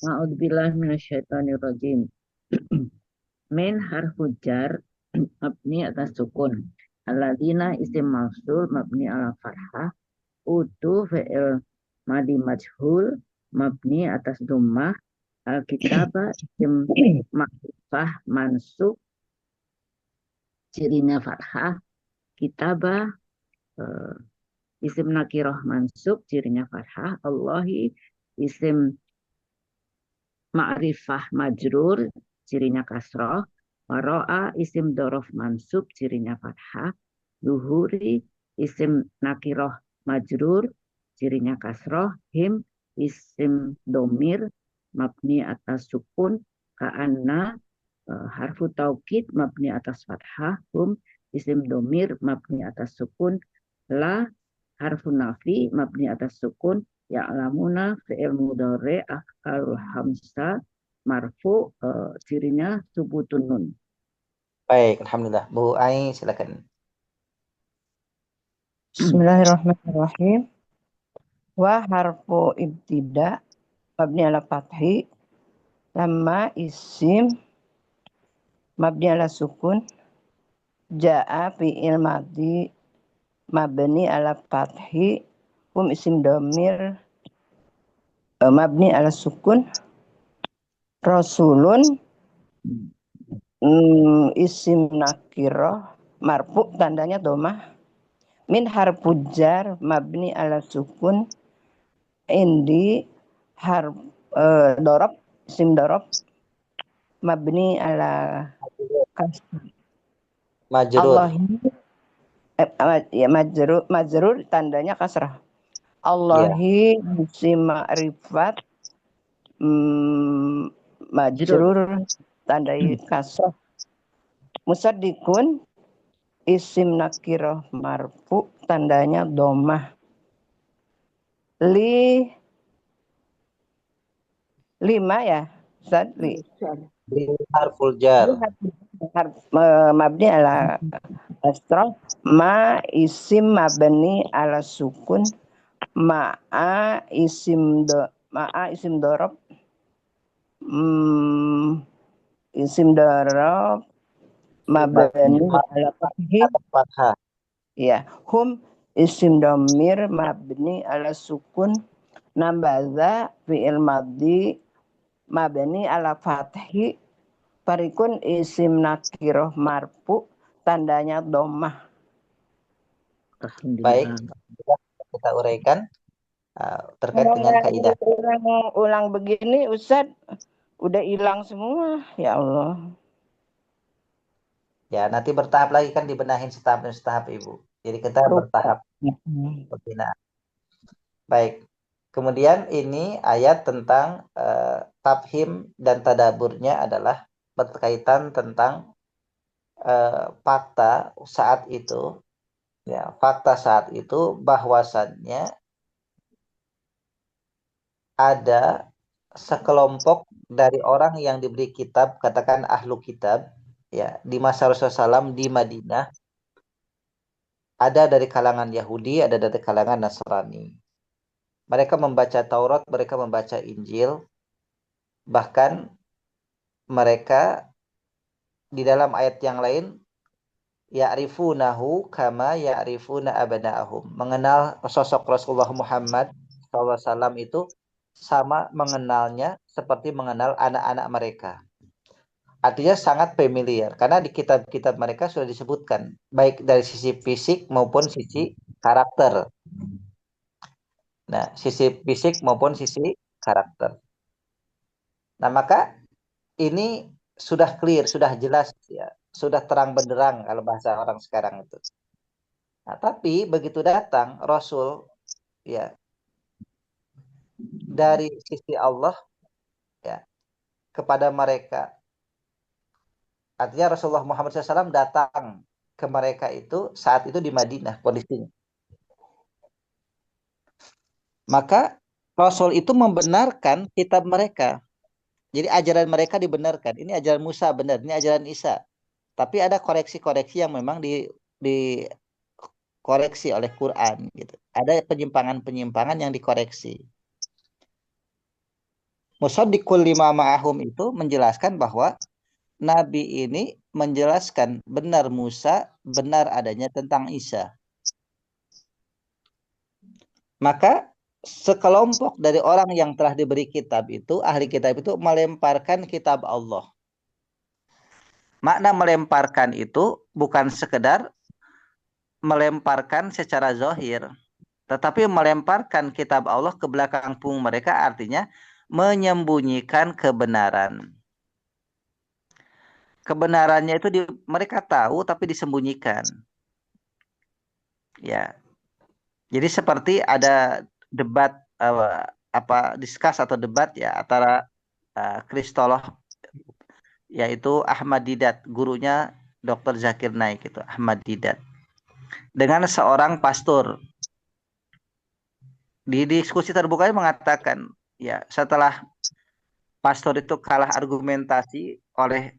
A'udzubillahi minasyaitonirrajim. Min harfu jar mabni atas sukun. Alladzina isim mausul mabni ala fathah. Utu fi'il madi majhul mabni atas dhammah. Al-kitaba isim ma'rifah mansub cirinya fathah. Kitaba isim nakiroh mansub cirinya fathah. Allahi isim ma'rifah majrur cirinya kasroh. Waro'a isim dorof mansub cirinya fathah. Zuhuri isim nakiroh majrur cirinya kasroh. Him isim domir mabni atas sukun. Ka'anna harfu taukid mabni atas fathah. Hum isim domir mabni atas sukun. La harfu nafi mabni atas sukun. Ya'lamuna fi'il mudhari al hamsa marfu cirinya subutun nun. Baik, alhamdulillah. Bu Ai silakan. Bismillahirrahmanirrahim. Wa harfu ibtida mabni ala fathi lamma isim mabni ala sukun ja'a fi'il madhi mabni ala fathi hum isim domir mabni ala sukun rasulun isim nakirah marfu tandanya domah min harfu jar mabni ala sukun indi harf dorob isim dorob mabni ala Majrur. Majrur tandanya kasrah. Allahi isim ma'rifat majrur tandai kasrah. Musaddiqun isim nakirah marfu tandanya domah. Lima ya Ustaz? Harful jar mabni ala kasrah ma isim mabni ala sukun Ma'a isim dorob. Isim dorob mabani ala fathi. Fathah. Ya, hum isim domir mabni ala sukun. Nambaza fi'il madhi mabni ala fathi. Parikun isim nakiroh marfu tandanya domah. Baik, Alhamdulillah. kita uraikan terkait dengan kaidah. Ulang begini Ustaz, udah hilang semua. Ya Allah. Ya, nanti bertahap lagi kan dibenahin setahap demi setahap Ibu. Jadi kita bertahap pembinaan. Baik. Kemudian ini ayat tentang tafhim dan tadaburnya adalah berkaitan tentang fakta saat itu. Ya, fakta saat itu bahwasannya ada sekelompok dari orang yang diberi kitab, katakan ahlu kitab, ya, di masa Rasulullah SAW di Madinah, ada dari kalangan Yahudi, ada dari kalangan Nasrani. Mereka membaca Taurat, mereka membaca Injil, bahkan mereka di dalam ayat yang lain ya'rifunahu kama ya'rifuna abna'ahum, mengenal sosok Rasulullah Muhammad SAW itu sama mengenalnya seperti mengenal anak-anak mereka. Artinya sangat familiar karena di kitab-kitab mereka sudah disebutkan baik dari sisi fisik maupun sisi karakter. Nah, sisi fisik maupun sisi karakter. Nah, maka ini sudah clear, sudah jelas ya, sudah terang benderang kalau bahasa orang sekarang itu. Nah, tapi begitu datang Rasul ya dari sisi Allah ya kepada mereka. Artinya Rasulullah Muhammad SAW datang ke mereka itu saat itu di Madinah kondisinya. Maka Rasul itu membenarkan kitab mereka. Jadi ajaran mereka dibenarkan. Ini ajaran Musa benar, ini ajaran Isa. Tapi ada koreksi-koreksi yang memang dikoreksi oleh Quran gitu. Ada penyimpangan-penyimpangan yang dikoreksi. Musaddiqul lima ma'ahum itu menjelaskan bahwa Nabi ini menjelaskan benar Musa, benar adanya tentang Isa. Maka sekelompok dari orang yang telah diberi kitab itu, ahli kitab itu melemparkan kitab Allah. Makna melemparkan itu bukan sekedar melemparkan secara zahir, tetapi melemparkan kitab Allah ke belakang punggung mereka, artinya menyembunyikan kebenaran. Kebenarannya itu mereka tahu tapi disembunyikan. Ya. Jadi seperti ada debat diskus atau debat ya antara kristolog yaitu Ahmad Didat, gurunya Dr. Zakir Naik itu Ahmad Didat, dengan seorang pastor. Di diskusi terbukanya mengatakan ya setelah pastor itu kalah argumentasi oleh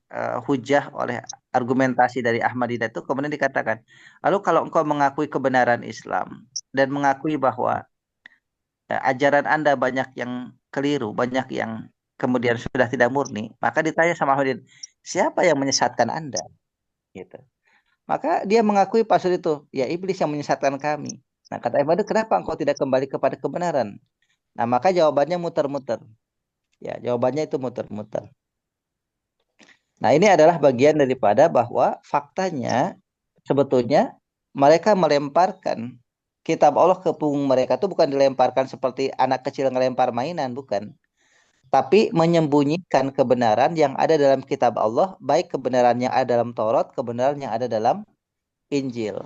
hujah, oleh argumentasi dari Ahmad Didat itu, kemudian dikatakan, lalu kalau engkau mengakui kebenaran Islam dan mengakui bahwa ajaran Anda banyak yang keliru, banyak yang kemudian sudah tidak murni, maka ditanya sama Ahmad, siapa yang menyesatkan Anda? Gitu. Maka dia mengakui pastor itu, ya iblis yang menyesatkan kami. Nah, kata Ahmad, kenapa engkau tidak kembali kepada kebenaran? Nah, maka jawabannya muter-muter. Ya, jawabannya itu muter-muter. Nah, ini adalah bagian daripada bahwa faktanya sebetulnya mereka melemparkan kitab Allah ke punggung mereka itu bukan dilemparkan seperti anak kecil ngelempar mainan, bukan. Tapi menyembunyikan kebenaran yang ada dalam kitab Allah, baik kebenaran yang ada dalam Taurat, kebenaran yang ada dalam Injil.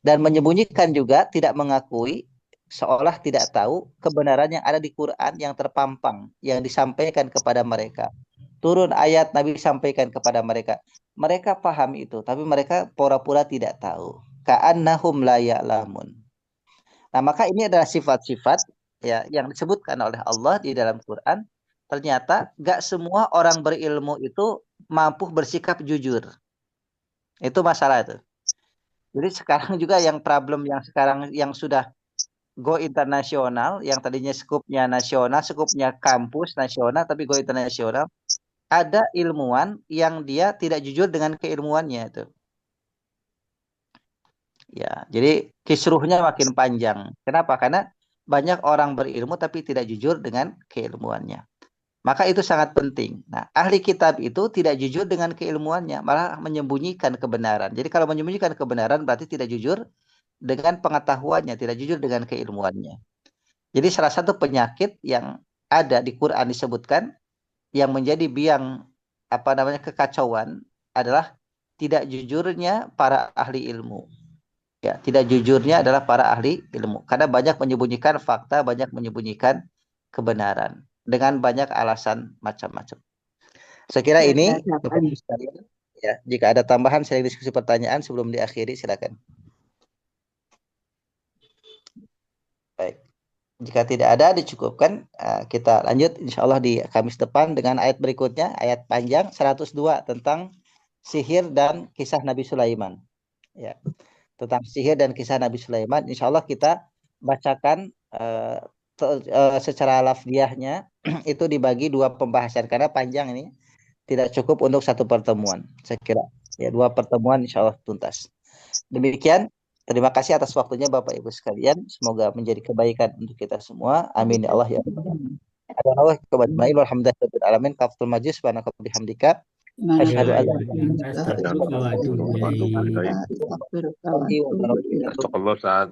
Dan menyembunyikan juga tidak mengakui, seolah tidak tahu kebenaran yang ada di Quran yang terpampang, yang disampaikan kepada mereka. Turun ayat Nabi sampaikan kepada mereka. Mereka paham itu, tapi mereka pura-pura tidak tahu. Ka'annahum la ya'lamun. Nah, maka ini adalah sifat-sifat ya yang disebutkan oleh Allah di dalam Quran. Ternyata gak semua orang berilmu itu mampu bersikap jujur. Itu masalah itu. Jadi sekarang juga yang problem yang sekarang yang sudah go internasional yang tadinya skupnya nasional, skupnya kampus nasional, tapi go internasional. Ada ilmuwan yang dia tidak jujur dengan keilmuannya itu. Ya, jadi kisruhnya makin panjang. Kenapa? Karena banyak orang berilmu tapi tidak jujur dengan keilmuannya. Maka itu sangat penting. Nah, ahli kitab itu tidak jujur dengan keilmuannya, malah menyembunyikan kebenaran. Jadi kalau menyembunyikan kebenaran berarti tidak jujur dengan pengetahuannya, tidak jujur dengan keilmuannya. Jadi salah satu penyakit yang ada di Quran disebutkan yang menjadi biang kekacauan adalah tidak jujurnya para ahli ilmu. Ya, tidak jujurnya adalah para ahli ilmu. Karena banyak menyembunyikan fakta, banyak menyembunyikan kebenaran dengan banyak alasan macam-macam. Saya kira Ya, ini saya Bapak Ibu sekalian. Ya, jika ada tambahan saya diskusi pertanyaan sebelum diakhiri silakan. Baik. Jika tidak ada dicukupkan, kita lanjut insyaallah di Kamis depan dengan ayat berikutnya, ayat panjang 102 tentang sihir dan kisah Nabi Sulaiman. Ya. Tentang sihir dan kisah Nabi Sulaiman, insyaallah kita bacakan secara lafziahnya itu dibagi 2 pembahasan karena panjang ini tidak cukup untuk 1 pertemuan. Saya kira ya 2 pertemuan insyaallah tuntas. Demikian, terima kasih atas waktunya Bapak Ibu sekalian. Semoga menjadi kebaikan untuk kita semua. Amin ya Allah ya rabbal alamin. Alhamdulillahirabbil alamin. Kaftul majlis wa naqab bihamdika. Asyhadu an la ilaha illa anta Astagfirullah wa atubu ilaik. Astagfirullah wa atubu ilaik. Allah saat